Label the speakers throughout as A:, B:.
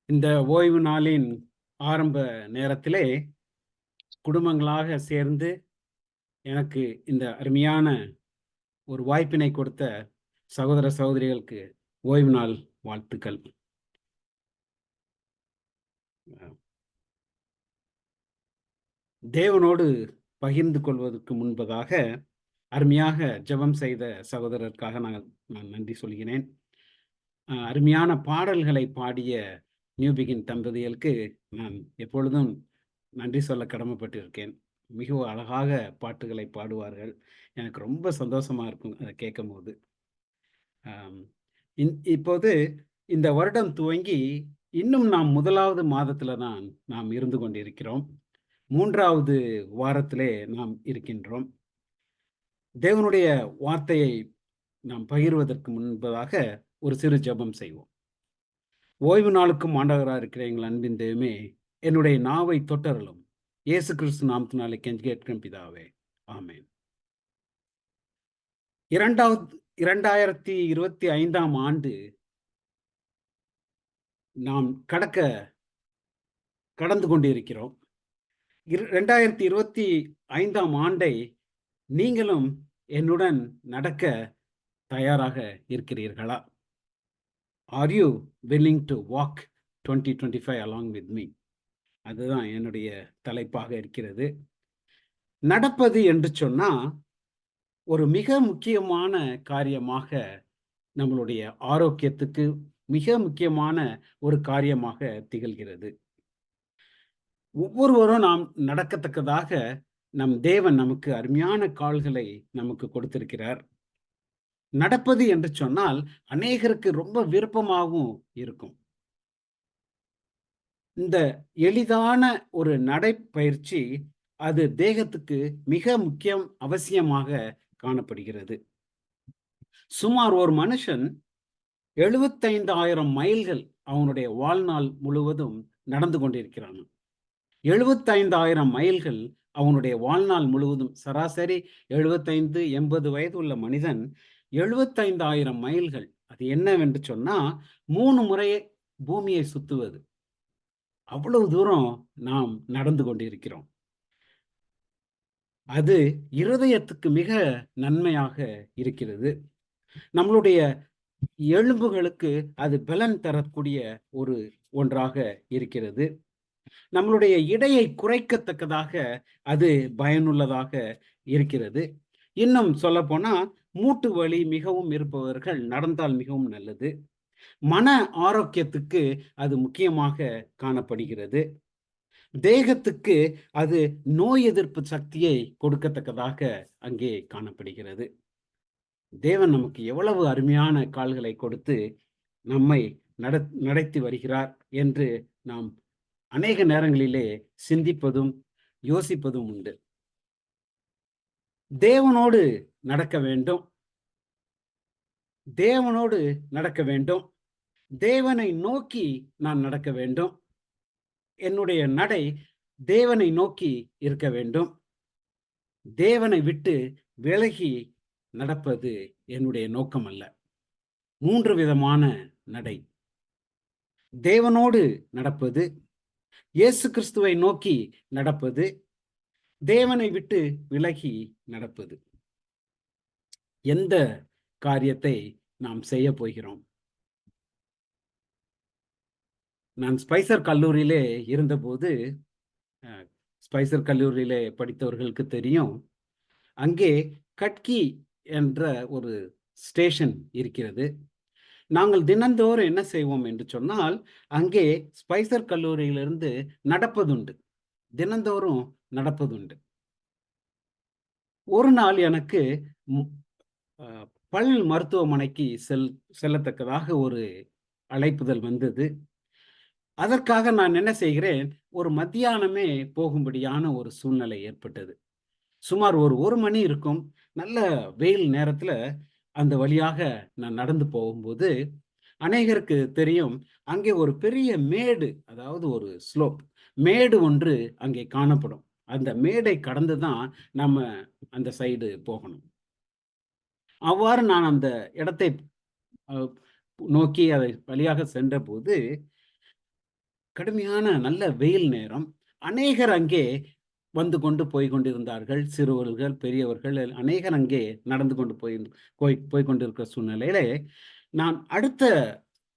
A: இந்த ஓய்வு நாளின் ஆரம்ப நேரத்திலே குடும்பங்களாக சேர்ந்து எனக்கு இந்த அருமையான ஒரு வாய்ப்பினை கொடுத்த சகோதர சகோதரிகளுக்கு ஓய்வு நாள் வாழ்த்துக்கள். தேவனோடு பகிர்ந்து கொள்வதற்கு முன்பதாக அருமையாக ஜெபம் செய்த சகோதரருக்காக நான் நன்றி சொல்கிறேன். அருமையான பாடல்களை பாடிய நியூபிகின் தம்பதிகளுக்கு நான் எப்பொழுதும் நன்றி சொல்ல கடமைப்பட்டிருக்கேன். மிகவும் அழகாக பாட்டுகளை பாடுவார்கள். எனக்கு ரொம்ப சந்தோஷமா இருக்கும் அதை கேட்கும்போது. இப்போது இந்த வருடம் துவங்கி இன்னும் நாம் 1வது மாதத்துல தான் நாம் இருந்து கொண்டிருக்கிறோம். 3வது வாரத்திலே நாம் இருக்கின்றோம். தேவனுடைய வார்த்தையை நாம் பகிர்வதற்கு முன்பதாக ஒரு சிறு ஜெபம் செய்வோம். ஓய்வு நாளுக்கும் ஆண்டவராக இருக்கிற எங்கள் அன்பின் தெய்வமே, என்னுடைய நாவை தொட்டருளும். இயேசு கிறிஸ்து நாமத்தினாலே கெஞ்சி கேட்கிறேன் பிதாவே, ஆமென். 2025ஆம் ஆண்டு நாம் கடந்து கொண்டிருக்கிறோம். 2025ஆம் ஆண்டை நீங்களும் என்னுடன் நடக்க தயாராக இருக்கிறீர்களா? Are you willing to walk 2025 along with me? அதுதான் என்னுடைய தலைப்பாக இருக்கிறது. நடப்பது என்று சொன்னா ஒரு மிக முக்கியமான காரியமாக, நம்மளுடைய ஆரோக்கியத்துக்கு மிக முக்கியமான ஒரு காரியமாக திகழ்கிறது. ஒவ்வொருவரும் நாம் நடக்கத்தக்கதாக நம் தேவன் நமக்கு அருமையான கால்களை நமக்கு கொடுத்திருக்கிறார். நடப்பது என்று சொன்னால் அநேகருக்கு ரொம்ப விருப்பமாகவும் இருக்கும். இந்த எளிதான ஒரு நடைப்பயிற்சி அது தேகத்துக்கு மிக முக்கியம், அவசியமாக காணப்படுகிறது. சுமார் ஒரு மனுஷன் 75,000 மைல்கள் அவனுடைய வாழ்நாள் முழுவதும் நடந்து கொண்டிருக்கிறான். 75,000 மைல்கள் அவனுடைய வாழ்நாள் முழுவதும், சராசரி 75-80 வயது உள்ள மனிதன் 75,000 மைல்கள். அது என்னவென்று சொன்னா 3 முறை பூமியை சுத்துவது. அவ்வளவு தூரம் நாம் நடந்து கொண்டிருக்கிறோம். அது இருதயத்துக்கு மிக நன்மையாக இருக்கிறது. நம்மளுடைய எலும்புகளுக்கு அது பலன் தரக்கூடிய ஒன்றாக இருக்கிறது. நம்மளுடைய எடையை குறைக்கத்தக்கதாக அது பயனுள்ளதாக இருக்கிறது. இன்னும் சொல்ல போனா மூட்டு வலி மிகவும் இருப்பவர்கள் நடந்தால் மிகவும் நல்லது. மன ஆரோக்கியத்துக்கு அது முக்கியமாக காணப்படுகிறது. தேகத்துக்கு அது நோய் எதிர்ப்பு சக்தியை கொடுக்கத்தக்கதாக அங்கே காணப்படுகிறது. தேவன் நமக்கு எவ்வளவு அருமையான கால்களை கொடுத்து நம்மை நடத்தி வருகிறார் என்று நாம் அநேக நேரங்களிலே சிந்திப்பதும் யோசிப்பதும் உண்டு. தேவனோடு நடக்க வேண்டும், தேவனோடு நடக்க வேண்டும், தேவனை நோக்கி நான் நடக்க வேண்டும். என்னுடைய நடை தேவனை நோக்கி இருக்க வேண்டும். தேவனை விட்டு விலகி நடப்பது என்னுடைய நோக்கம் அல்ல. 3 விதமான நடை. தேவனோடு நடப்பது, இயேசு கிறிஸ்துவை நோக்கி நடப்பது, தேவனை விட்டு விலகி நடப்பது. எந்த காரியத்தை நாம் செய்ய போகிறோம்? நான் ஸ்பைசர் கல்லூரியிலே இருந்தபோது, ஸ்பைசர் கல்லூரியிலே படித்தவர்களுக்கு தெரியும், அங்கே கட்கி என்ற ஒரு ஸ்டேஷன் இருக்கிறது. நாங்கள் தினந்தோறும் என்ன செய்வோம் என்று சொன்னால், அங்கே ஸ்பைசர் கல்லூரியிலிருந்து நடப்பதுண்டு, தினந்தோறும் நடப்பதுண்டு. ஒரு நாள் எனக்கு பல் மருத்துவமனைக்கு செல்லத்தக்கதாக ஒரு அழைப்புதல் வந்தது. அதற்காக நான் என்ன செய்கிறேன், ஒரு மத்தியானமே போகும்படியான ஒரு சூழ்நிலை ஏற்பட்டது. சுமார் ஒரு மணி இருக்கும். நல்ல வெயில் நேரத்துல அந்த வழியாக நான் நடந்து போகும்போது, அநேகருக்கு தெரியும், அங்கே ஒரு பெரிய மேடு, அதாவது ஒரு ஸ்லோப் மேடு ஒன்று அங்கே காணப்படும். அந்த மேடை கடந்துதான் நம்ம அந்த சைடு போகணும். அவ்வாறு நான் அந்த இடத்தை நோக்கி அதை வழியாக சென்ற போது,
B: கடுமையான நல்ல வெயில் நேரம். அநேகர் அங்கே வந்து கொண்டு போய் கொண்டிருந்தார்கள். சிறுவர்கள், பெரியவர்கள் அநேகர் அங்கே நடந்து கொண்டு போய் கொண்டிருக்கிற சூழ்நிலையிலே, நான் அடுத்த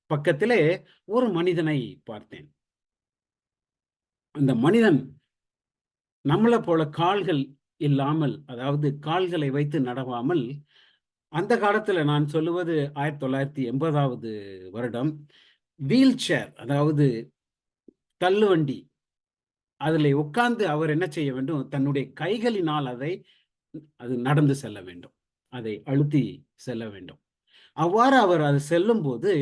B: பக்கத்திலே ஒரு மனிதனை பார்த்தேன். அந்த மனிதன் நம்மள போல கால்கள் இல்லாமல், அதாவது கால்களை வைத்து நடவாமல், அந்த காலத்துல நான் சொல்லுவது 1980வது வருடம். வீல் சேர், அதாவது தள்ளுவண்டி. அதிலே உட்கார்ந்து அவர் என்ன செய்ய வேண்டும்? தன்னுடைய கைகளினால் அது நடந்து செல்ல வேண்டும். அதை அழுத்தி செல்ல வேண்டும். அவ்வாறு அவர் அது செல்லும்போது,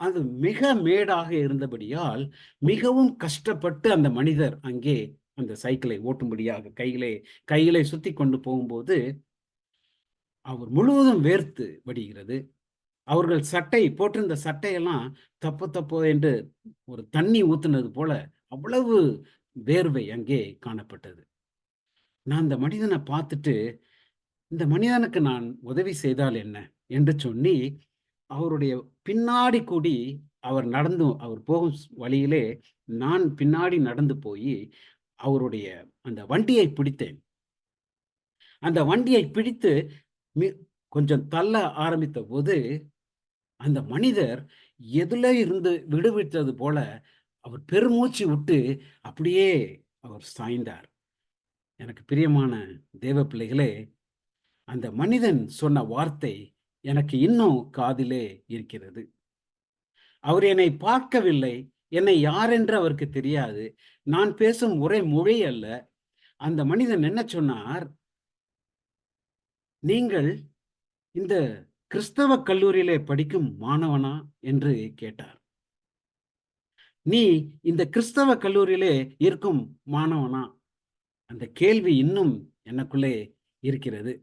B: அது மிக மேடாக இருந்தபடியால், மிகவும் கஷ்டப்பட்டு அந்த மனிதர் அங்கே அந்த சைக்கிளை ஓட்டும்படியாக கையிலே சுத்திக் கொண்டு போகும்போது, அவர் முழுவதும் வேர்த்து வடிகிறது. அவர்கள் போட்டிருந்த சட்டையெல்லாம் தப்பு என்று ஒரு தண்ணி ஊத்துனது போல அவ்வளவு வேர்வை அங்கே காணப்பட்டது. நான் அந்த மனிதனை பார்த்துட்டு, இந்த மனிதனுக்கு நான் உதவி செய்தால் என்ன என்று சொல்லி, அவருடைய பின்னாடி கூடி அவர் போகும் வழியிலே நான் பின்னாடி நடந்து போய் அவருடைய அந்த வண்டியை பிடித்தேன். அந்த வண்டியை பிடித்து கொஞ்சம் தள்ள ஆரம்பித்த போது, அந்த மனிதர் எதுல இருந்து விடுவித்தது போல அவர் பெருமூச்சு விட்டு அப்படியே அவர் சாய்ந்தார். எனக்கு பிரியமான தேவ பிள்ளைகளே, அந்த மனிதன் சொன்ன வார்த்தை எனக்கு இன்னும் காதிலே இருக்கிறது. அவர் என்னை பார்க்கவில்லை. என்னை யார் என்று அவருக்கு தெரியாது. நான் பேசும் ஒரே மொழி அல்ல. அந்த மனிதன் என்ன சொன்னார்? நீங்கள் இந்த கிறிஸ்தவ கல்லூரியிலே படிக்கும் மாணவனா என்று கேட்டார். நீ இந்த கிறிஸ்தவ கல்லூரியிலே இருக்கும் மாணவனா? அந்த கேள்வி இன்னும் எனக்குள்ளே இருக்கிறது.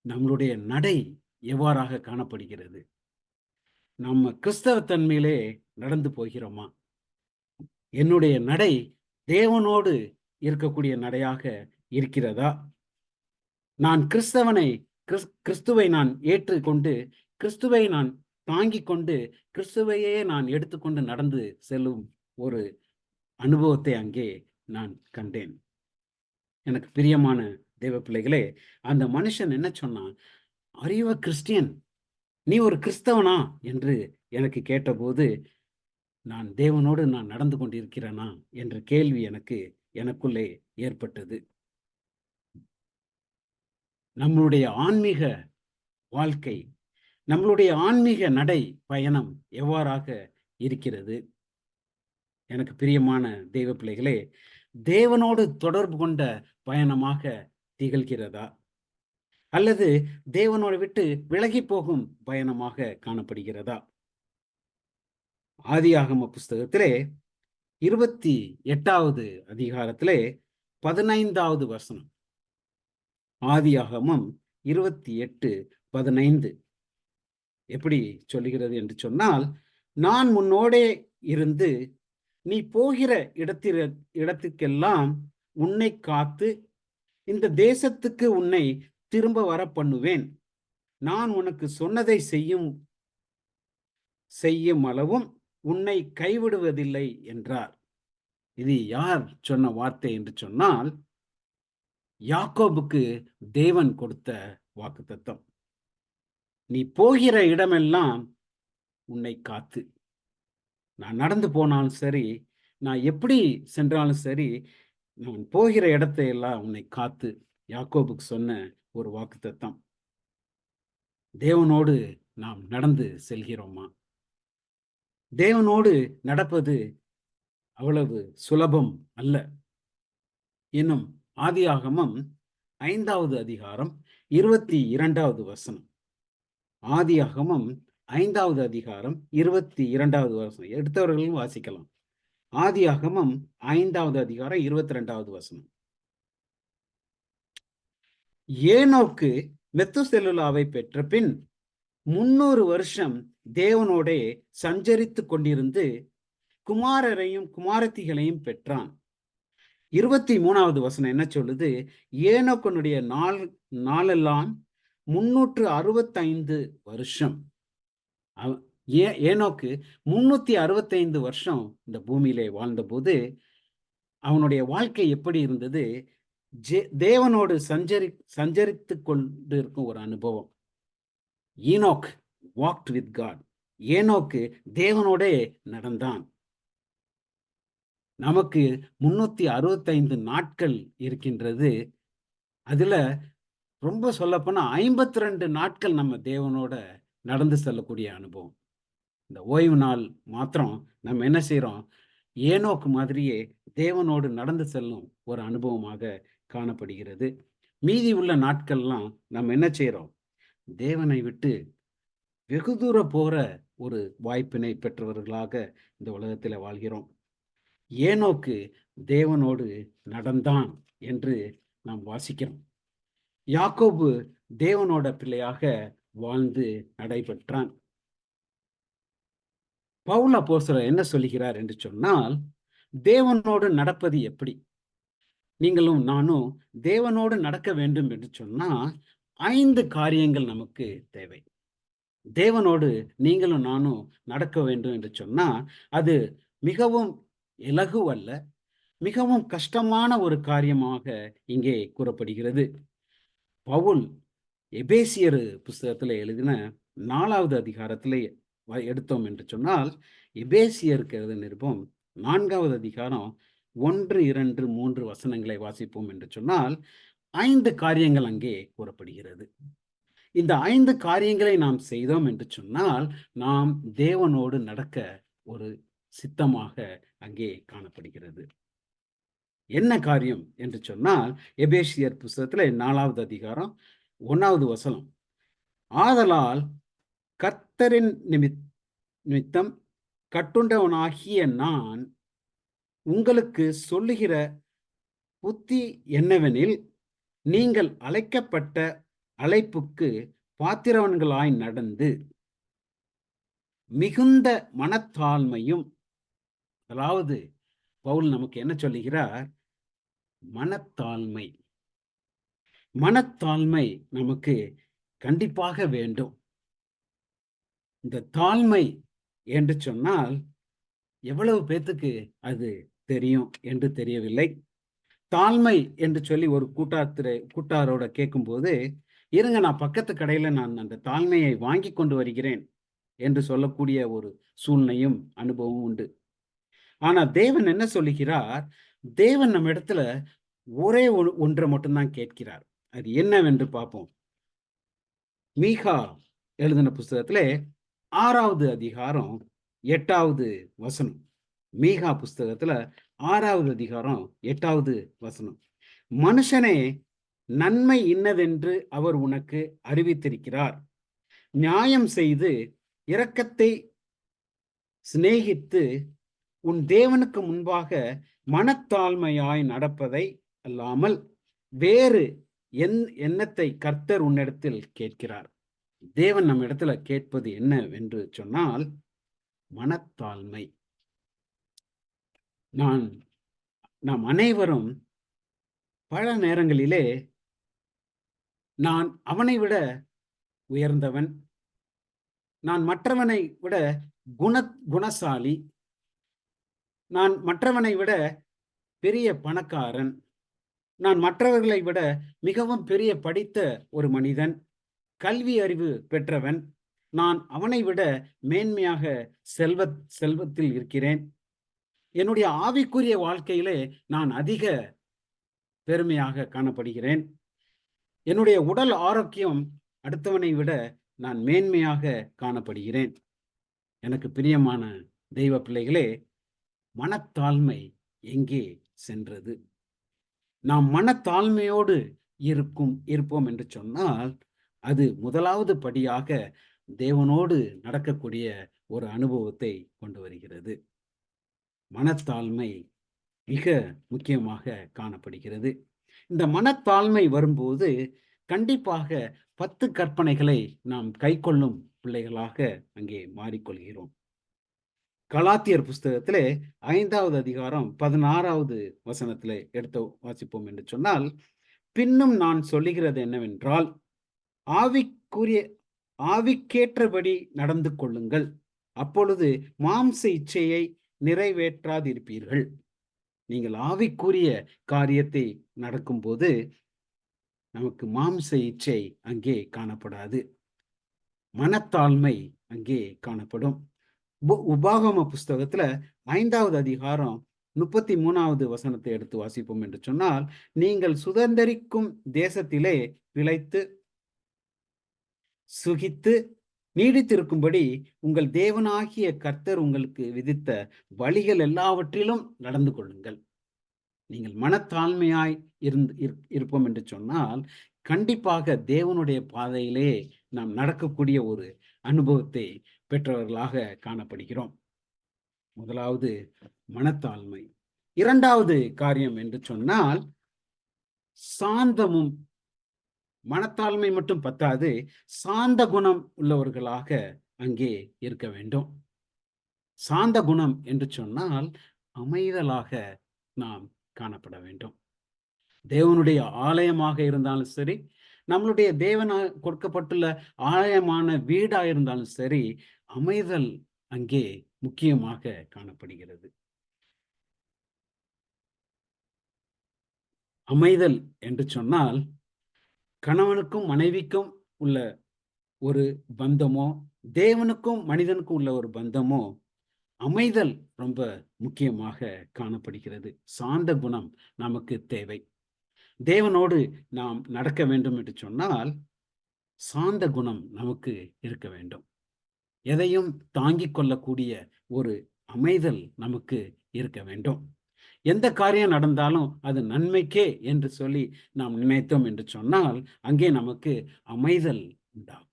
B: நம்மளுடைய நடை எவ்வாறாக காணப்படுகிறது? நம்ம கிறிஸ்தவ தன்மையிலே நடந்து போகிறோமா? என்னுடைய நடை தேவனோடு இருக்கக்கூடிய நடையாக இருக்கிறதா? நான் கிறிஸ்துவை நான் ஏற்றுக்கொண்டு, கிறிஸ்துவை நான் தாங்கிக் கொண்டு, கிறிஸ்துவையே நான் எடுத்துக்கொண்டு நடந்து செல்லும் ஒரு அனுபவத்தை அங்கே நான் கண்டேன். எனக்கு பிரியமான தேவ பிள்ளைகளே, அந்த மனுஷன் என்ன சொன்னான்? Are you a Christian? நீ ஒரு கிறிஸ்தவனா என்று எனக்கு கேட்டபோது, நான் தேவனோடு நான் நடந்து கொண்டிருக்கிறேனா என்ற கேள்வி எனக்குள்ளே ஏற்பட்டது. நம்மளுடைய ஆன்மீக வாழ்க்கை, நம்மளுடைய ஆன்மீக நடை பயணம் எவ்வாறாக இருக்கிறது? எனக்கு பிரியமான தேவ பிள்ளைகளே, தேவனோடு தொடர்பு கொண்ட பயணமாக திகழ்கிறதா? அல்லது தேவனோடு விட்டு விலகி போகும் பயணமாக காணப்படுகிறதா? ஆதியாகம புஸ்தகத்திலே 28வது அதிகாரத்திலே 15வது வசனம். ஆதியாகமம் 28:15 எப்படி சொல்லுகிறது என்று சொன்னால், நான் முன்னோடே இருந்து நீ போகிற இடத்துக்கெல்லாம் உன்னை காத்து இந்த தேசத்துக்கு உன்னை திரும்ப வர பண்ணுவேன். நான் உனக்கு சொன்னதை செய்யும் அளவும் உன்னை கைவிடுவதில்லை என்றார். இது யார் சொன்ன வார்த்தை என்று சொன்னால், யாக்கோபுக்கு தேவன் கொடுத்த வாக்குத்தத்தம். நீ போகிற இடமெல்லாம் உன்னை காத்து, நான் நடந்து போனாலும் சரி, நான் எப்படி சென்றாலும் சரி, நான் போகிற இடத்தை எல்லாம் உன்னை காத்து, யாக்கோபுக்கு சொன்ன ஒரு வாக்குத்தத்தம். தேவனோடு நாம் நடந்து செல்கிறோமா? தேவனோடு நடப்பது அவ்வளவு சுலபம் அல்ல. இன்னும் ஆதியாகமம் 5வது அதிகாரம் 22வது வசனம். ஆதியாகமம் 5வது அதிகாரம் 22வது வசனம். எடுத்தவர்களும் வாசிக்கலாம். ஆதியாகமம் 5வது அதிகாரம் 22வது வசனம். ஏனோக்கு மெத்துசெலுலாவை பெற்ற பின் 300 வருஷம் தேவனோடே சஞ்சரித்து கொண்டிருந்து குமாரரையும் குமாரத்திகளையும் பெற்றான். 23வது வசனம் என்ன சொல்லுது? ஏனோக்கனுடைய நாளெல்லாம் 365 வருஷம்.
A: ஏனோக்கு 365 வருஷம் இந்த பூமியிலே வாழ்ந்தபோது அவனுடைய வாழ்க்கை எப்படி இருந்தது? தேவனோடு சஞ்சரித்துக் கொண்டு இருக்கும் ஒரு அனுபவம். Enoch walked with God. ஏனோக்கு தேவனோடே நடந்தான். நமக்கு 365 நாட்கள் இருக்கின்றது. அதுல ரொம்ப சொல்லப்போனா 52 நாட்கள் நம்ம தேவனோட நடந்து செல்லக்கூடிய அனுபவம். இந்த ஓய்வு நாள் மாத்திரம் நம்ம என்ன செய்றோம்? ஏனோக்கு மாதிரியே தேவனோடு நடந்து செல்லும் ஒரு அனுபவமாக காணப்படுகிறது. மீதி உள்ள நாட்கள்லாம் நம்ம என்ன செய்றோம்? தேவனை விட்டு வெகு தூரம் போற ஒரு வாய்ப்பினை பெற்றவர்களாக இந்த உலகத்தில வாழ்கிறோம். ஏனோக்கு தேவனோடு நடந்தான் என்று நாம் வாசிக்கிறோம். யாக்கோபு தேவனோட பிள்ளையாக வாழ்ந்து நடைபெற்றான். பவுல் அப்போஸ்தலர் என்ன சொல்லுகிறார் என்று சொன்னால், தேவனோடு நடப்பது எப்படி? நீங்களும் நானும் தேவனோடு நடக்க வேண்டும் என்று சொன்னா 5 காரியங்கள் நமக்கு தேவை. தேவனோடு நீங்களும் நானும் நடக்க வேண்டும் என்று சொன்னா அது மிகவும் இலகுவல்ல, மிகவும் கஷ்டமான ஒரு காரியமாக இங்கே கூறப்படுகிறது. பவுல் எபேசியர் புஸ்தகத்தில் எழுதின 4வது அதிகாரத்திலே எடுத்தோம் என்று சொன்னால், எபேசியருக்கு எழுதின நிருபம் 4வது அதிகாரம் 1, 2, 3 வசனங்களை வாசிப்போம் என்று சொன்னால் 5 காரியங்கள் அங்கே கூறப்படுகிறது. இந்த 5 காரியங்களை நாம் செய்தோம் என்று சொன்னால் நாம் தேவனோடு நடக்க ஒரு சித்தமாக அங்கே காணப்படுகிறது. என்ன காரியம் என்று சொன்னால், எபேசியர் புஸ்தகத்தில் 4வது அதிகாரம் 1வது வசனம். ஆதலால் கர்த்தரின் நிமித்தம் கட்டுண்டவனாகிய நான் உங்களுக்கு சொல்லுகிற புத்தி என்னவெனில், நீங்கள் அழைக்கப்பட்ட அழைப்புக்கு பாத்திரவன்களாய் நடந்து மிகுந்த மனத்தாழ்மையும், அதாவது பவுல் நமக்கு என்ன சொல்லுகிறார்? மனத்தாழ்மை. மனத்தாழ்மை நமக்கு கண்டிப்பாக வேண்டும். இந்த தாழ்மை என்று சொன்னால் எவ்வளவு பேத்துக்கு அது தெரியும் என்று தெரியவில்லை. தாழ்மை என்று சொல்லி ஒரு கூட்டாரோட கேட்கும்போது, இருங்க நான் பக்கத்து கடையில நான் அந்த தாழ்மையை வாங்கி கொண்டு வருகிறேன் என்று சொல்லக்கூடிய ஒரு சூழ்நிலையும் அனுபவமும் உண்டு. ஆனா தேவன் என்ன சொல்லுகிறார்? தேவன் நம்ம இடத்துல ஒரே ஒன்றை மட்டும்தான் கேட்கிறார். அது என்னவென்று பார்ப்போம். மீகா எழுதின புஸ்தகத்திலே 6வது அதிகாரம் 8வது வசனம். மீகா புஸ்தகத்துல 6வது அதிகாரம் 8வது வசனம். மனுஷனே, நன்மை இன்னதென்று அவர் உனக்கு அறிவித்திருக்கிறார். நியாயம் செய்து இரக்கத்தை சிநேகித்து உன் தேவனுக்கு முன்பாக மனத்தாழ்மையாய் நடப்பதை அல்லாமல் வேறு எண்ணத்தை கர்த்தர் உன்னிடத்தில் கேட்கிறார். தேவன் நம்ம இடத்துல கேட்பது என்ன என்று சொன்னால் மனத்தாழ்மை. நாம் அனைவரும் பல நேரங்களிலே நான் அவனை விட உயர்ந்தவன், நான் மற்றவனை விட குணசாலி, நான் மற்றவனை விட பெரிய பணக்காரன், நான் மற்றவர்களை விட மிகவும் பெரிய படித்த ஒரு மனிதன், கல்வி அறிவு பெற்றவன், நான் அவனை விட மேன்மையாக செல்வத்தில் இருக்கிறேன், என்னுடைய ஆவிக்குரிய வாழ்க்கையிலே நான் அதிக பெருமையாக காணப்படுகிறேன், என்னுடைய உடல் ஆரோக்கியம் அடுத்தவனை விட நான் மேன்மையாக காணப்படுகிறேன். எனக்கு பிரியமான தெய்வ பிள்ளைகளே, மனத்தாழ்மை எங்கே சென்றது? நாம் மனத்தாழ்மையோடு இருப்போம் என்று சொன்னால் அது முதலாவது படியாக தேவனோடு நடக்கக்கூடிய ஒரு அனுபவத்தை கொண்டு வருகிறது. மனத்தாழ்மை மிக முக்கியமாக காணப்படுகிறது. இந்த மனத்தாழ்மை வரும்போது கண்டிப்பாக 10 கற்பனைகளை நாம் கைக்கொள்ளும் பிள்ளைகளாக அங்கே மாறிக்கொள்கிறோம். கலாத்தியர் புஸ்தகத்திலே 5வது அதிகாரம் 16வது வசனத்திலே எடுத்து வாசிப்போம் என்று சொன்னால், பின்னும் நான் சொல்லுகிறது என்னவென்றால், ஆவிக்கேற்றபடி நடந்து கொள்ளுங்கள், அப்பொழுது மாம்ச இச்சையை நிறைவேற்றாதிருப்பீர்கள். நீங்கள் ஆவிக்குரிய காரியத்தை நடக்கும்போது நமக்கு மாம்ச இச்சை அங்கே காணப்படாது. மனத்தாழ்மை அங்கே காணப்படும். உபாகம புஸ்தகத்துல 5வது அதிகாரம் 33வது வசனத்தை எடுத்து வாசிப்போம் என்று சொன்னால், நீங்கள் சுதந்தரிக்கும் தேசத்திலே பிழைத்து சுகித்து நீடித்திருக்கும்படி உங்கள் தேவனாகிய கர்த்தர் உங்களுக்கு விதித்த வழிகள் எல்லாவற்றிலும் நடந்து கொள்ளுங்கள். நீங்கள் மனத்தாழ்மையாய் இருப்போம் என்று சொன்னால், கண்டிப்பாக தேவனுடைய பாதையிலே நாம் நடக்கக்கூடிய ஒரு அனுபவத்தை பெற்றவர்களாக காணப்படுகிறோம். முதலாவது மனத்தாழ்மை. 2வது காரியம் என்று சொன்னால் சாந்தமும். மனத்தாழ்மை மட்டும் பத்தாது, சாந்த குணம் உள்ளவர்களாக அங்கே இருக்க வேண்டும். சாந்த குணம் என்று சொன்னால் அமைதலாக நாம் காணப்பட வேண்டும். தேவனுடைய ஆலயமாக இருந்தாலும் சரி, நம்மளுடைய தேவனா கொடுக்கப்பட்டுள்ள ஆலயமான வீடா இருந்தாலும் சரி, அமைதல் அங்கே முக்கியமாக காணப்படுகிறது. அமைதல் என்று சொன்னால் கணவனுக்கும் மனைவிக்கும் உள்ள ஒரு பந்தமோ, தேவனுக்கும் மனிதனுக்கும் உள்ள ஒரு பந்தமோ, அமைதல் ரொம்ப முக்கியமாக காணப்படுகிறது. சாந்த குணம் நமக்கு தேவை. தேவனோடு நாம் நடக்க வேண்டும் என்று சொன்னால் சாந்த குணம் நமக்கு இருக்க வேண்டும். எதையும் தாங்கிக் கொள்ளக்கூடிய ஒரு அமைதல் நமக்கு இருக்க வேண்டும். எந்த காரியம் நடந்தாலும் அது நன்மைக்கே என்று சொல்லி நாம் நினைத்தோம் என்று சொன்னால் அங்கே நமக்கு அமைதல் உண்டாகும்.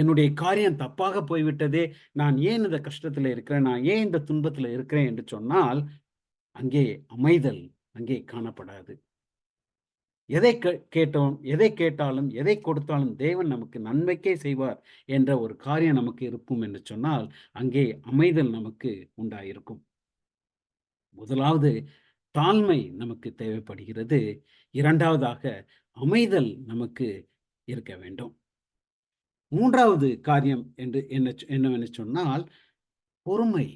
A: என்னுடைய காரியம் தப்பாக போய்விட்டதே, நான் ஏன் இந்த கஷ்டத்துல இருக்கிறேன், நான் ஏன் இந்த துன்பத்துல இருக்கிறேன் என்று சொன்னால் அங்கே அமைதல் அங்கே காணப்படாது. எதை கேட்டாலும் எதை கொடுத்தாலும் தேவன் நமக்கு நன்மைக்கே செய்வார் என்ற ஒரு காரியம் நமக்கு இருக்கும் என்று சொன்னால் அங்கே அமைதல் நமக்கு உண்டாயிருக்கும். முதலாவது தாழ்மை நமக்கு தேவைப்படுகிறது. 2வதாக அமைதல் நமக்கு இருக்க வேண்டும். 3வது காரியம் என்னவென்று சொன்னால் பொறுமை,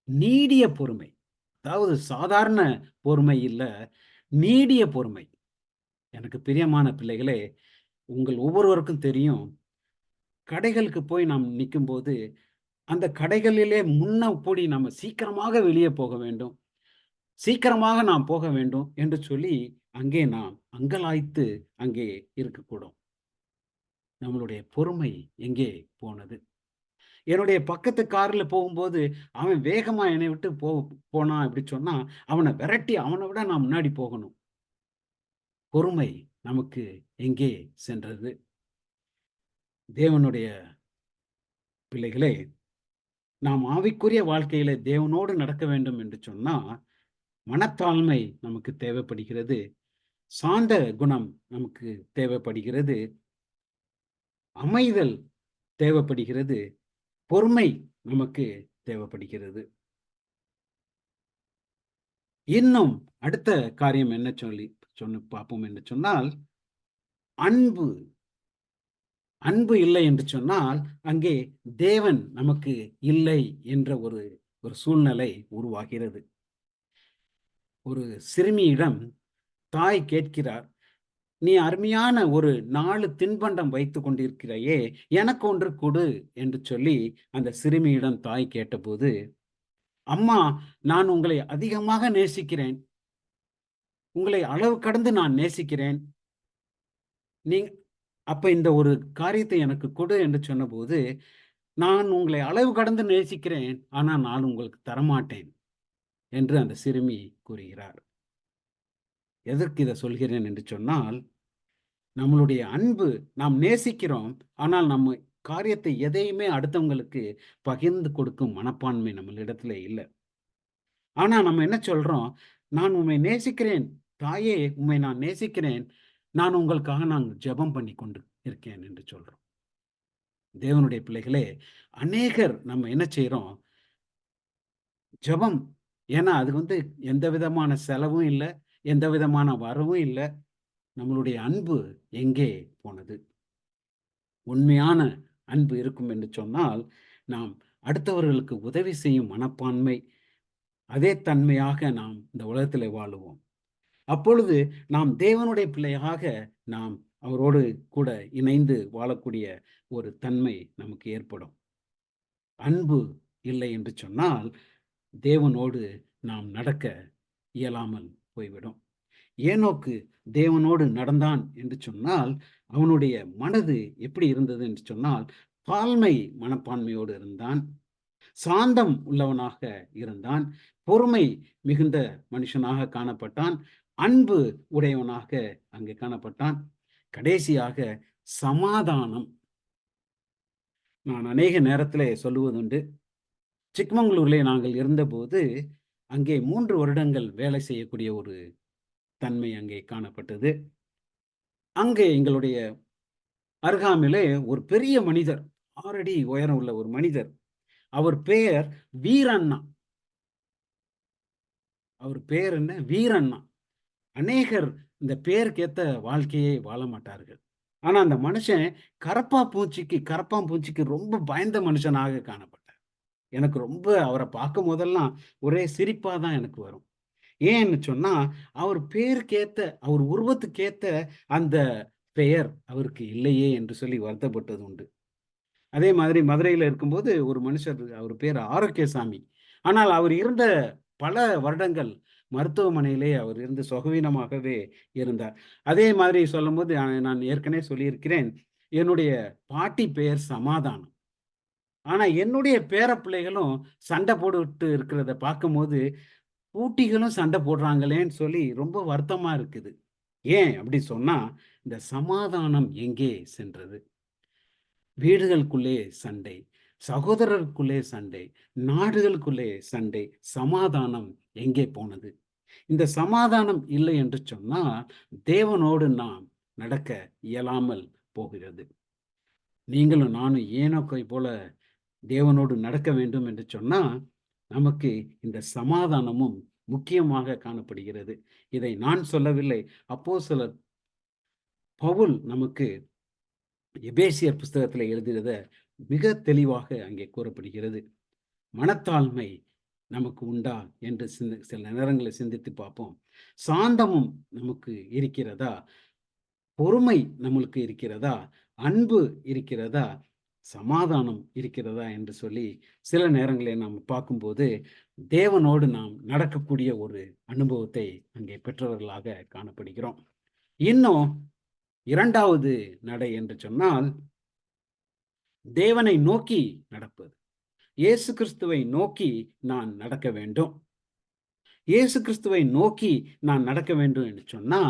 A: நீடிய பொறுமை. அதாவது சாதாரண பொறுமை இல்ல, நீடிய பொறுமை. எனக்கு பிரியமான பிள்ளைகளே, உங்கள் ஒவ்வொருவருக்கும் தெரியும், கடைகளுக்கு போய் நாம் நிற்கும்போது அந்த கடைகளிலே முன்னப்படி நம்ம சீக்கிரமாக வெளியே போக வேண்டும், சீக்கிரமாக நாம் போக வேண்டும் என்று சொல்லி அங்கே நாம் அங்கலாய்த்து அங்கே இருக்கக்கூடும். நம்மளுடைய பொறுமை எங்கே போனது? என்னுடைய பக்கத்து கார்ல போகும்போது அவன் வேகமா என்னை விட்டு போனான் அப்படி சொன்னா அவனை விரட்டி அவனை விட நான் முன்னாடி போகணும். பொறுமை நமக்கு எங்கே சென்றது? தேவனுடைய பிள்ளைகளே, நாம் ஆவிக்குரிய வாழ்க்கையில தேவனோடு நடக்க வேண்டும் என்று சொன்னா மனத்தாழ்மை நமக்கு தேவைப்படுகிறது, சாந்த குணம் நமக்கு தேவைப்படுகிறது, அமைதல் தேவைப்படுகிறது, பொறுமை நமக்கு தேவைப்படுகிறது. இன்னும் அடுத்த காரியம் என்ன சொன்ன பார்ப்போம் என்று சொன்னால் அன்பு. அன்பு இல்லை என்று சொன்னால் அங்கே தேவன் நமக்கு இல்லை என்ற ஒரு சூழ்நிலை உருவாகிறது. ஒரு சிறுமியிடம் தாய் கேட்கிறார், நீ அருமையான ஒரு 4 தின்பண்டம் வைத்து கொண்டிருக்கிறையே, எனக்கு ஒன்று கொடு என்று சொல்லி அந்த சிறுமியிடம் தாய் கேட்டபோது, அம்மா, நான் உங்களை அதிகமாக நேசிக்கிறேன், உங்களை அளவு கடந்து நான் நேசிக்கிறேன், அப்ப இந்த ஒரு காரியத்தை எனக்கு கொடு என்று சொன்னபோது, நான் உங்களை அளவு கடந்து நேசிக்கிறேன், ஆனா நான் உங்களுக்கு தரமாட்டேன் என்று அந்த சிறுமி கூறுகிறார். எதற்கு இதை சொல்கிறேன் என்று சொன்னால், நம்மளுடைய அன்பு, நாம் நேசிக்கிறோம், ஆனால் நம்ம காரியத்தை எதையுமே அடுத்தவங்களுக்கு பகிர்ந்து கொடுக்கும் மனப்பான்மை நம்மளிடத்துல இல்லை. ஆனா நம்ம என்ன சொல்றோம், நான் உம்மை நேசிக்கிறேன் தாயே, உம்மை நான் நேசிக்கிறேன், நான் உங்களுக்காக நான் ஜெபம் பண்ணி கொண்டு இருக்கேன் என்று சொல்றோம். தேவனுடைய பிள்ளைகளே, அநேகர் நம்ம என்ன செய்யறோம், ஜெபம், ஏன்னா அது எந்த விதமான செலவும் இல்லை, எந்த விதமான வரவும் இல்லை. நம்மளுடைய அன்பு எங்கே போனது? உண்மையான அன்பு இருக்கும் என்று சொன்னால் நாம் அடுத்தவர்களுக்கு உதவி செய்யும் மனப்பான்மை, அதே தன்மையாக நாம் இந்த உலகத்திலே வாழுவோம். அப்பொழுது நாம் தேவனுடைய பிள்ளையாக நாம் அவரோடு கூட இணைந்து வாழக்கூடிய ஒரு தன்மை நமக்கு ஏற்படும். அன்பு இல்லை என்று சொன்னால் தேவனோடு நாம் நடக்க இயலாமல் போய்விடும். ஏனோக்கு தேவனோடு நடந்தான் என்று சொன்னால் அவனுடைய மனது எப்படி இருந்தது என்று சொன்னால் தாழ்மை மனப்பான்மையோடு இருந்தான், சாந்தம் உள்ளவனாக இருந்தான், பொறுமை மிகுந்த மனுஷனாக காணப்பட்டான், அன்பு உடையவனாக அங்கே காணப்பட்டான். கடைசியாக சமாதானம். நான் அநேக நேரத்திலே சொல்லுவதுண்டு, சிக்மங்களூரிலே நாங்கள் இருந்தபோது அங்கே 3 வருடங்கள் வேலை செய்யக்கூடிய ஒரு தன்மை அங்கே காணப்பட்டது. அங்கே எங்களுடைய அருகாமையிலே ஒரு பெரிய மனிதர், 6 அடி உயரம் உள்ள ஒரு மனிதர். அவர் பெயர் வீரண்ணா. அவர் பெயர் என்ன? வீரண்ணா. அநேகர் இந்த பெயருக்கேத்த வாழ்க்கையை வாழ மாட்டார்கள். ஆனா அந்த மனுஷன் கரப்பான் பூச்சிக்கு ரொம்ப பயந்த மனுஷனாக காணப்பட்டார். எனக்கு ரொம்ப அவரை பார்க்கும் போதெல்லாம் ஒரே சிரிப்பா தான் எனக்கு வரும். ஏன்னு சொன்னா அவர் பேருக்கேத்த, அவர் உருவத்துக்கேத்த அந்த பெயர் அவருக்கு இல்லையே என்று சொல்லி வருத்தப்பட்டது உண்டு. அதே மாதிரி மதுரையில இருக்கும்போது ஒரு மனுஷர், அவர் பேர் ஆரோக்கியசாமி. ஆனால் அவர் இருந்த பல வருடங்கள் மருத்துவமனையிலே அவர் இருந்து சுகவீனமாகவே இருந்தார். அதே மாதிரி சொல்லும்போது நான் ஏற்கனவே சொல்லியிருக்கிறேன், என்னுடைய பாட்டி பெயர் சமாதானம். ஆனா என்னுடைய பேரப்பிள்ளைகளும் சண்டை போட்டுட்டு இருக்கிறத பார்க்கும்போது, பூட்டிகளும் சண்டை போடுறாங்களேன்னு சொல்லி ரொம்ப வருத்தமா இருக்குது. ஏன் அப்படி சொன்னா, இந்த சமாதானம் எங்கே சென்றது? வீடுகளுக்குள்ளே சண்டை, சகோதரருக்குள்ளே சண்டை, நாடுகளுக்குள்ளே சண்டை, சமாதானம் எங்கே போனது? இந்த சமாதானம் இல்லை என்று சொன்னால் தேவனோடு நாம் நடக்க இயலாமல் போகிறது. நீங்களும் நானும் ஏனோக்கை போல தேவனோடு நடக்க வேண்டும் என்று சொன்னா நமக்கு இந்த சமாதானமும் முக்கியமாக காணப்படுகிறது. இதை நான் சொல்லவில்லை, அப்போஸ்தலர் பவுல் நமக்கு எபேசியர் புஸ்தகத்தில் எழுதுகிறத மிக தெளிவாக அங்கே கூறப்படுகிறது. மனத்தாழ்மை நமக்கு உண்டா என்று சில நேரங்களை சிந்தித்து பார்ப்போம். சாந்தமும் நமக்கு இருக்கிறதா? பொறுமை நம்மளுக்கு இருக்கிறதா? அன்பு இருக்கிறதா? சமாதானம் இருக்கிறதா என்று சொல்லி சில நேரங்களை நாம் பார்க்கும்போது தேவனோடு நாம் நடக்கக்கூடிய ஒரு அனுபவத்தை அங்கே பெற்றவர்களாக காணப்படுகிறோம். இன்னும் 2வது நடை என்று சொன்னால் தேவனை நோக்கி நடப்பது. இயேசு கிறிஸ்துவை நோக்கி நான் நடக்க வேண்டும். இயேசு கிறிஸ்துவை நோக்கி நான் நடக்க வேண்டும் என்று சொன்னா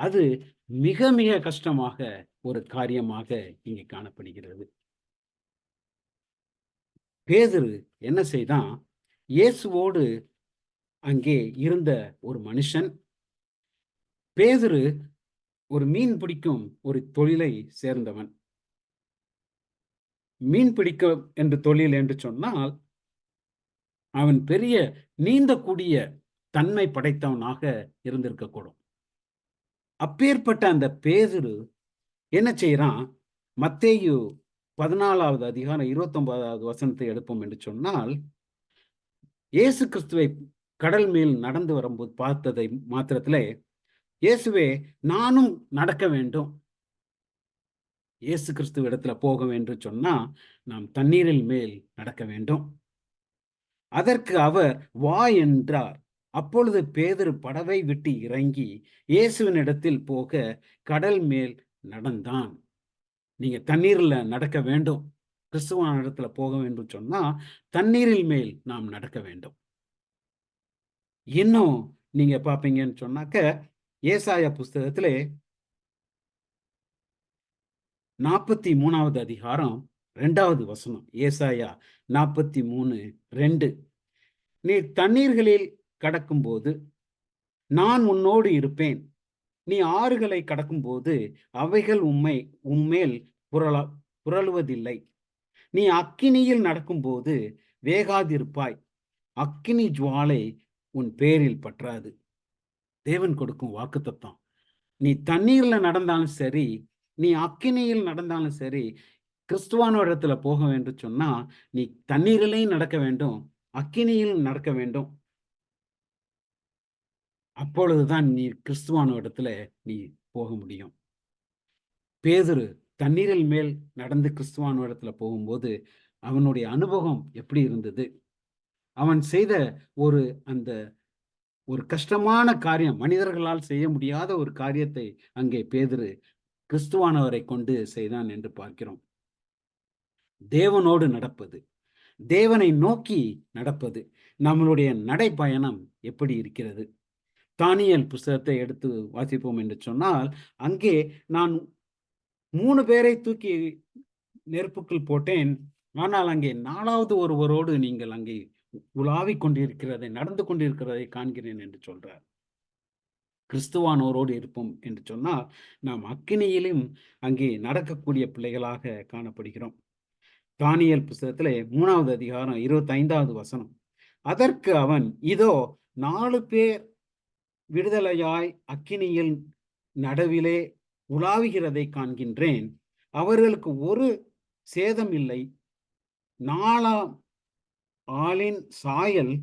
A: அது மிக மிக கஷ்டமாக ஒரு காரியமாக இங்கே காணப்படுகிறது. பேதுரு என்ன செய்தான்? இயேசுவோடு அங்கே இருந்த ஒரு மனுஷன். பேதுரு ஒரு மீன் பிடிக்கும் ஒரு தொழிலை சேர்ந்தவன். மீன் பிடிக்க என்று தொழில் என்று சொன்னால் அவன் பெரிய நீந்தக்கூடிய தன்மை படைத்தவனாக இருந்திருக்கக்கூடும். அப்பேற்பட்ட அந்த பேதுரு என்ன செய்யறான்? மத்தேயு 14வது அதிகாரம் 29வது வசனத்தை எடுப்போம் என்று சொன்னால், இயேசு கிறிஸ்துவை கடல் மேல் நடந்து வரும்போது பார்த்ததை மாத்திரத்திலே, இயேசுவே நானும் நடக்க வேண்டும், இயேசு கிறிஸ்துவ இடத்துல போக வேண்டும் சொன்னா நாம் தண்ணீரில் மேல் நடக்க வேண்டும். அதற்கு அவர் வா என்றார். அப்பொழுது பேதுரு படவை விட்டு இறங்கி இயேசுவின் இடத்தில் போக கடல் மேல் நடந்தான். நீங்க தண்ணீர்ல நடக்க வேண்டும், கிறிஸ்துவான இடத்துல போக வேண்டும் சொன்னா தண்ணீரில் மேல் நாம் நடக்க வேண்டும். இன்னும் நீங்க பாப்பீங்கன்னு சொன்னாக்க ஏசாயா புஸ்தகத்திலே 43வது அதிகாரம் 2வது வசனம். ஏசாயா 43:2. நீ தண்ணீர்களில் கடக்கும்போது நான் உன்னோடு இருப்பேன், நீ ஆறுகளை கடக்கும்போது அவைகள் உம்மேல் புரளுவதில்லை, நீ அக்கினியில் நடக்கும்போது வேகாதிருப்பாய், அக்கினி ஜுவாலை உன் பேரில் பற்றாது. தேவன் கொடுக்கும் வாக்குத்தத்தம். நீ தண்ணீர்ல நடந்தாலும் சரி, நீ அக்கினியில் நடந்தாலும் சரி,
B: கிறிஸ்துவானவரிடத்துல போக வேண்டும் சொன்னா, நீ தண்ணீரிலேயும் நடக்க வேண்டும், அக்கினியிலும் நடக்க வேண்டும். அப்பொழுதுதான் நீ கிறிஸ்துவானவரிடத்துல நீ போக முடியும். பேதுரு தண்ணீரில் மேல் நடந்து கிறிஸ்துவானவரிடத்துல போகும்போது, அவனுடைய அனுபவம் எப்படி இருந்தது? அவன் செய்த ஒரு அந்த ஒரு கஷ்டமான காரியம், மனிதர்களால் செய்ய முடியாத ஒரு காரியத்தை அங்கே பேதுரு கிறிஸ்துவானவரை கொண்டு செய்தான் என்று பார்க்கிறோம். தேவனோடு நடப்பது, தேவனை நோக்கி நடப்பது, நம்மளுடைய நடைப்பயணம் எப்படி இருக்கிறது? தானியேல் புஸ்தகத்தை எடுத்து வாசிப்போம் என்று சொன்னால், அங்கே நான் 3 பேரை தூக்கி நெருப்புக்குள் போட்டேன். ஆனால் அங்கே 4வது ஒருவரோடு நீங்கள் அங்கே உலாவிக் கொண்டிருக்கிறதை, நடந்து கொண்டிருக்கிறதை காண்கிறேன் என்று சொல்றார். கிறிஸ்துவானோரோடு இருப்போம் என்று சொன்னால், நாம் அக்கினியிலும் அங்கே நடக்கக்கூடிய பிள்ளைகளாக காணப்படுகிறோம். தானியேல் புஸ்தகத்திலே 3வது அதிகாரம் 25வது வசனம். அதற்கு அவன், இதோ 4 பேர் விடுதலையாய் அக்கினியில் நடுவிலே உலாவுகிறதை காண்கின்றேன். அவர்களுக்கு ஒரு சேதம் இல்லை. 4ஆம் ஆளின் சாயல்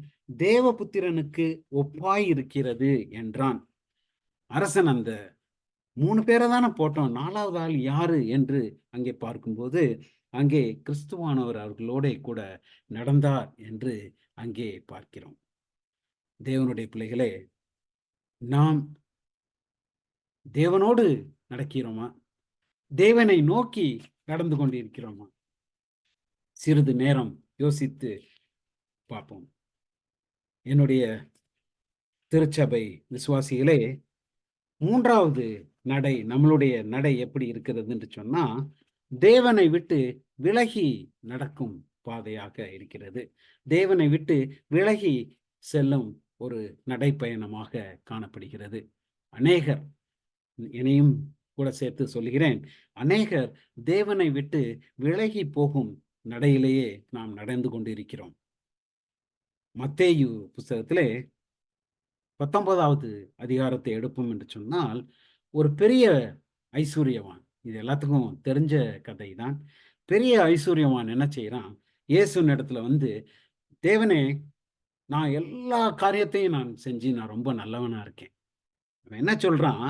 B: தேவபுத்திரனுக்கு ஒப்பாயிருக்கிறது என்றான். அரசன் அந்த 3 பேரை தானே போட்டோம், 4வது ஆள் யாரு என்று அங்கே பார்க்கும்போது, அங்கே கிறிஸ்துவானவர் அவர்களோடே கூட நடந்தார் என்று அங்கே பார்க்கிறோம். தேவனுடைய பிள்ளைகளே, நாம் தேவனோடு நடக்கிறோமா? தேவனை நோக்கி நடந்து கொண்டிருக்கிறோமா? சிறிது நேரம் யோசித்து பார்ப்போம். என்னுடைய திருச்சபை விசுவாசிகளே, 3வது நடை, நம்மளுடைய நடை எப்படி இருக்கிறது என்று சொன்னா, தேவனை விட்டு விலகி நடக்கும் பாதையாக இருக்கிறது. தேவனை விட்டு விலகி செல்லும் ஒரு நடைப்பயணமாக காணப்படுகிறது. அநேகர், என்னையும் கூட சேர்த்து சொல்கிறேன், அநேகர் தேவனை விட்டு விலகி போகும் நடையிலேயே நாம் நடந்து கொண்டிருக்கிறோம். மத்தேயு புஸ்தகத்திலே 19வது அதிகாரத்தை எடுப்போம் என்று சொன்னால், ஒரு பெரிய ஐஸ்வர்யவான், இது எல்லாத்துக்கும் தெரிஞ்ச கதை தான். பெரிய ஐஸ்வர்யவான் என்ன செய்யறான்? இயேசுவின் இடத்துல வந்து, தேவனே, நான் எல்லா காரியத்தையும் நான் செஞ்சு நான் ரொம்ப நல்லவனா இருக்கேன். அவன் என்ன சொல்றான்?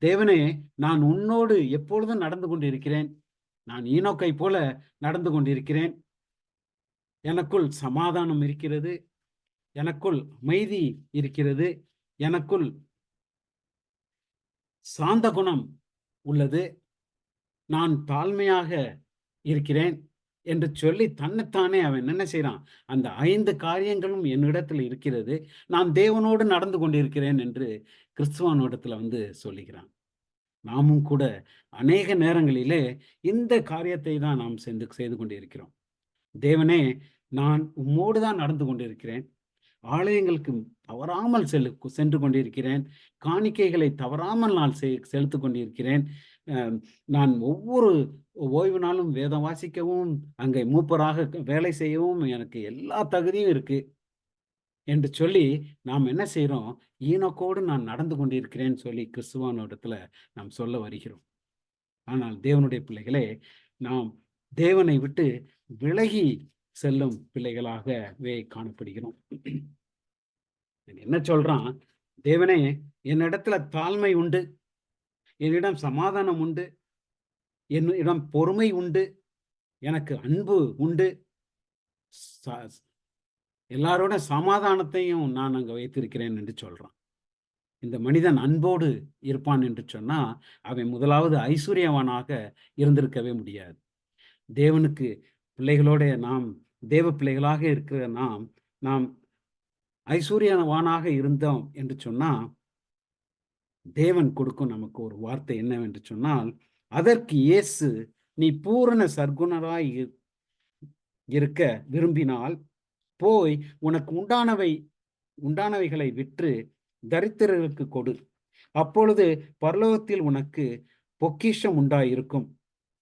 B: தேவனே, நான் உன்னோடு எப்பொழுதும் நடந்து கொண்டிருக்கிறேன். நான் ஈனோக்கை போல நடந்து கொண்டிருக்கிறேன். எனக்குள் சமாதானம் இருக்கிறது, எனக்குள் அமைதி இருக்கிறது, எனக்குள் சாந்த குணம் உள்ளது, நான் தாழ்மையாக இருக்கிறேன் என்று சொல்லி தன்னைத்தானே அவன் என்ன செய்யறான்? அந்த 5 காரியங்களும் என்னிடத்தில் இருக்கிறது, நான் தேவனோடு நடந்து கொண்டிருக்கிறேன் என்று கிறிஸ்துவானிடத்துல வந்து சொல்லுகிறான். நாமும் கூட அநேக நேரங்களிலே இந்த காரியத்தை தான் நாம் செய்து கொண்டிருக்கிறோம். தேவனே, நான் உம்மோடு தான் நடந்து கொண்டிருக்கிறேன், ஆலயங்களுக்கு தவறாமல் சென்று கொண்டிருக்கிறேன், காணிக்கைகளை தவறாமல் நான் செலுத்திக் கொண்டிருக்கிறேன், நான் ஒவ்வொரு ஓய்வு நாளும் வேதம் வாசிக்கவும், அங்கே மூப்பராக வேலை செய்யவும் எனக்கு எல்லா தகுதியும் இருக்கு என்று சொல்லி நாம் என்ன செய்யறோம்? ஈனோக்கோடு நான் நடந்து கொண்டிருக்கிறேன் சொல்லி கிறிஸ்துவானிடத்துல நாம் சொல்ல வருகிறோம். ஆனால் தேவனுடைய பிள்ளைகளே, நாம் தேவனை விட்டு விலகி செல்லும் பிள்ளைகளாகவே காணப்படுகிறோம். என்ன சொல்றான்? தேவனே, என்னிடத்துல தாழ்மை உண்டு, என்னிடம் சமாதானம் உண்டு, என்னிடம் பொறுமை உண்டு, எனக்கு அன்பு உண்டு, எல்லாரோட சமாதானத்தையும் நான் அங்க வைத்திருக்கிறேன் என்று சொல்றான். இந்த மனிதன் அன்போடு இருப்பான் என்று சொன்னா, அவன் முதலாவது ஐஸ்வர்யவானாக இருந்திருக்கவே முடியாது. தேவனுக்கு பிள்ளைகளோட நாம், தேவ பிள்ளைகளாக இருக்கிற நாம் ஐஸ்வர்யவானாக இருந்தோம் என்று சொன்னா, தேவன் கொடுக்கும் நமக்கு ஒரு வார்த்தை என்னவென்று சொன்னால், அதற்கு இயேசு, நீ பூரண சற்குணராய் இருக்க விரும்பினால் போய் உனக்கு உண்டானவைகளை விற்று தரித்திரர்களுக்கு கொடு, அப்பொழுது பரலோகத்தில் உனக்கு பொக்கிஷம் உண்டாயிருக்கும்,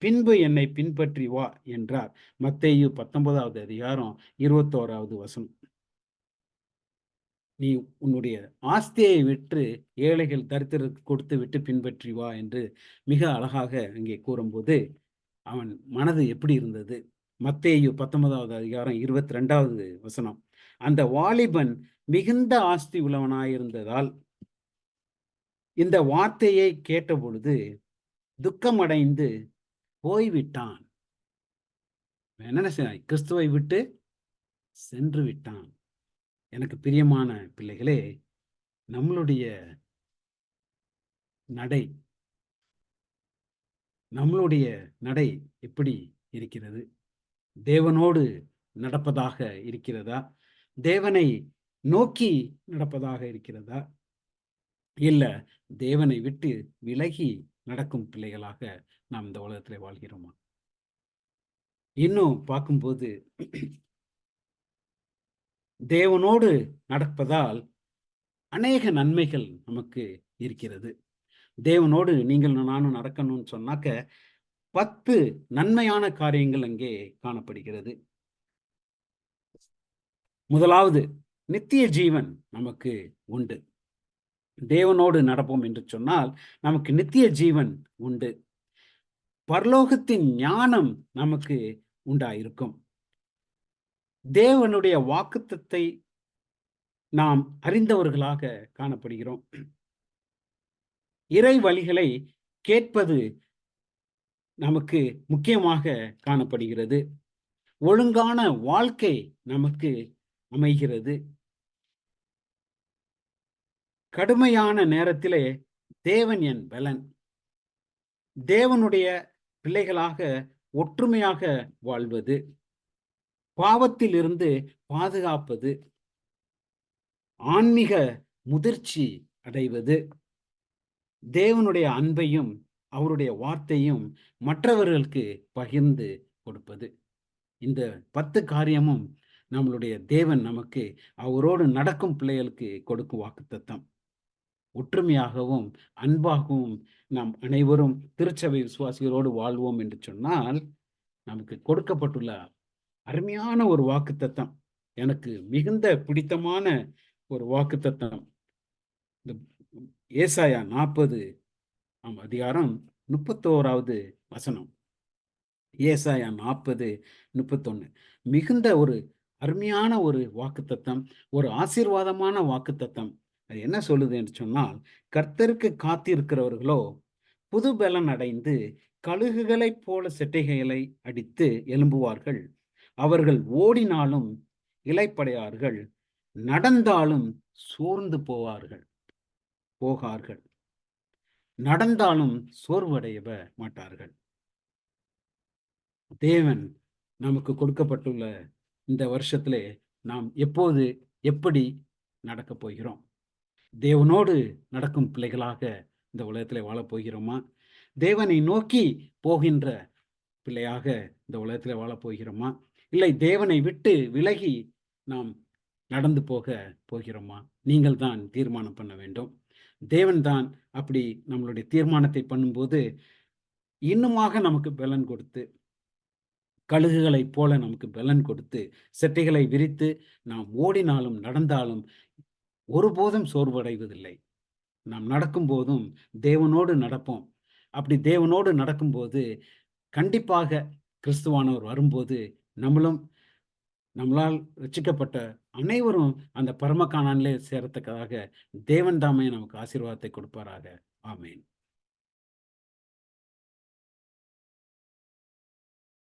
B: பின்பு என்னை பின்பற்றி வா என்றார். மத்தேயு 19வது அதிகாரம் 21வது வசனம். நீ உன்னுடைய ஆஸ்தியை விற்று ஏழைகள் தரித்திரருக்கு கொடுத்து விட்டு பின்பற்றி வா என்று மிக அழகாக அங்கே கூறும்போது, அவன் மனது எப்படி இருந்தது? மத்தேயு 19வது அதிகாரம் 22வது வசனம். அந்த வாலிபன் மிகுந்த ஆஸ்தி உள்ளவனாயிருந்ததால் இந்த வார்த்தையை கேட்டபொழுது துக்கமடைந்து போய்விட்டான். என்ன செய்ய? கிறிஸ்துவை விட்டு சென்று விட்டான். எனக்கு பிரியமான பிள்ளைகளே, நம்மளுடைய நடை நம்மளுடைய நடை எப்படி இருக்கிறது? தேவனோடு நடப்பதாக இருக்கிறதா? தேவனை நோக்கி நடப்பதாக இருக்கிறதா? இல்ல தேவனை விட்டு விலகி நடக்கும் பிள்ளைகளாக நாம் இந்த உலகத்திலே வாழ்கிறோமா? இன்னும் பார்க்கும்போது தேவனோடு நடப்பதால் அநேக நன்மைகள் நமக்கு இருக்கிறது. தேவனோடு நீங்கள் நானும் நடக்கணும்னு சொன்னாக்க 10 நன்மையான காரியங்கள் அங்கே காணப்படுகிறது. முதலாவது, நித்திய ஜீவன் நமக்கு உண்டு. தேவனோடு நடப்போம் என்று சொன்னால் நமக்கு நித்திய ஜீவன் உண்டு. பரலோகத்தின் ஞானம் நமக்கு உண்டாயிருக்கும். தேவனுடைய வாக்குத்தத்தை நாம் அறிந்தவர்களாக காணப்படுகிறோம். இறை வழிகளை கேட்பது நமக்கு முக்கியமாக காணப்படுகிறது. ஒழுங்கான வாழ்க்கை நமக்கு அமைகிறது. கடுமையான நேரத்திலே தேவன் என் பலன். தேவனுடைய பிள்ளைகளாக ஒற்றுமையாக வாழ்வது, பாவத்தில் இருந்து பாதுகாப்பது, ஆன்மீக முதிர்ச்சி அடைவது, தேவனுடைய அன்பையும் அவருடைய வார்த்தையும் மற்றவர்களுக்கு பகிர்ந்து கொடுப்பது. இந்த 10 காரியமும் நம்மளுடைய தேவன் நமக்கு அவரோடு நடக்கும் பிள்ளைகளுக்கு கொடுக்கும் வாக்குத்தத்தம். ஒற்றுமையாகவும் அன்பாகவும் நாம் அனைவரும் திருச்சபை விசுவாசிகளோடு வாழ்வோம் என்று சொன்னால் நமக்கு கொடுக்கப்பட்டுள்ள அருமையான ஒரு வாக்குத்தத்தம். எனக்கு மிகுந்த பிடித்தமான ஒரு வாக்குத்தத்தம். இந்த ஏசாயா 40 அதிகாரம் 31வது வசனம். ஏசாயா 40:31 மிகுந்த ஒரு அருமையான ஒரு வாக்குத்தத்தம், ஒரு ஆசீர்வாதமான வாக்குத்தத்தம். அது என்ன சொல்லுது என்று சொன்னால், கர்த்தருக்கு காத்திருக்கிறவர்களோ புது பலன் அடைந்து கழுகுகளைப் போல செட்டைகளை அடித்து எழும்புவார்கள். அவர்கள் ஓடினாலும் இளைப்படையார்கள், நடந்தாலும் சோர்ந்து போகார்கள். நடந்தாலும் சோர்வடைய மாட்டார்கள். தேவன் நமக்கு கொடுக்கப்பட்டுள்ள இந்த வருஷத்திலே நாம் எப்போது எப்படி நடக்கப் போகிறோம்? தேவனோடு நடக்கும் பிள்ளைகளாக இந்த உலகத்திலே வாழப் போகிறோமா? தேவனை நோக்கி போகின்ற பிள்ளையாக இந்த உலகத்திலே வாழப் போகிறோமா? இல்லை தேவனை விட்டு விலகி நாம் நடந்து போகிறோமா? நீங்கள் தான் தீர்மானம் பண்ண வேண்டும். தேவன் தான் அப்படி நம்மளுடைய தீர்மானத்தை பண்ணும்போது இன்னுமாக நமக்கு பலன் கொடுத்து, கழுகுகளைப் போல நமக்கு பலன் கொடுத்து, செட்டைகளை விரித்து நாம் ஓடினாலும் நடந்தாலும் ஒருபோதும் சோர்வடைவதில்லை. நாம் நடக்கும்போதும் தேவனோடு நடப்போம். அப்படி தேவனோடு நடக்கும்போது கண்டிப்பாக கிறிஸ்துவானவர் வரும்போது நம்மளால் ரட்சிக்கப்பட்ட அனைவரும் அந்த பரம கானானிலே சேரத்தக்கதாக தேவன் தாமே நமக்கு ஆசீர்வாதத்தை கொடுப்பாராக. ஆமென்.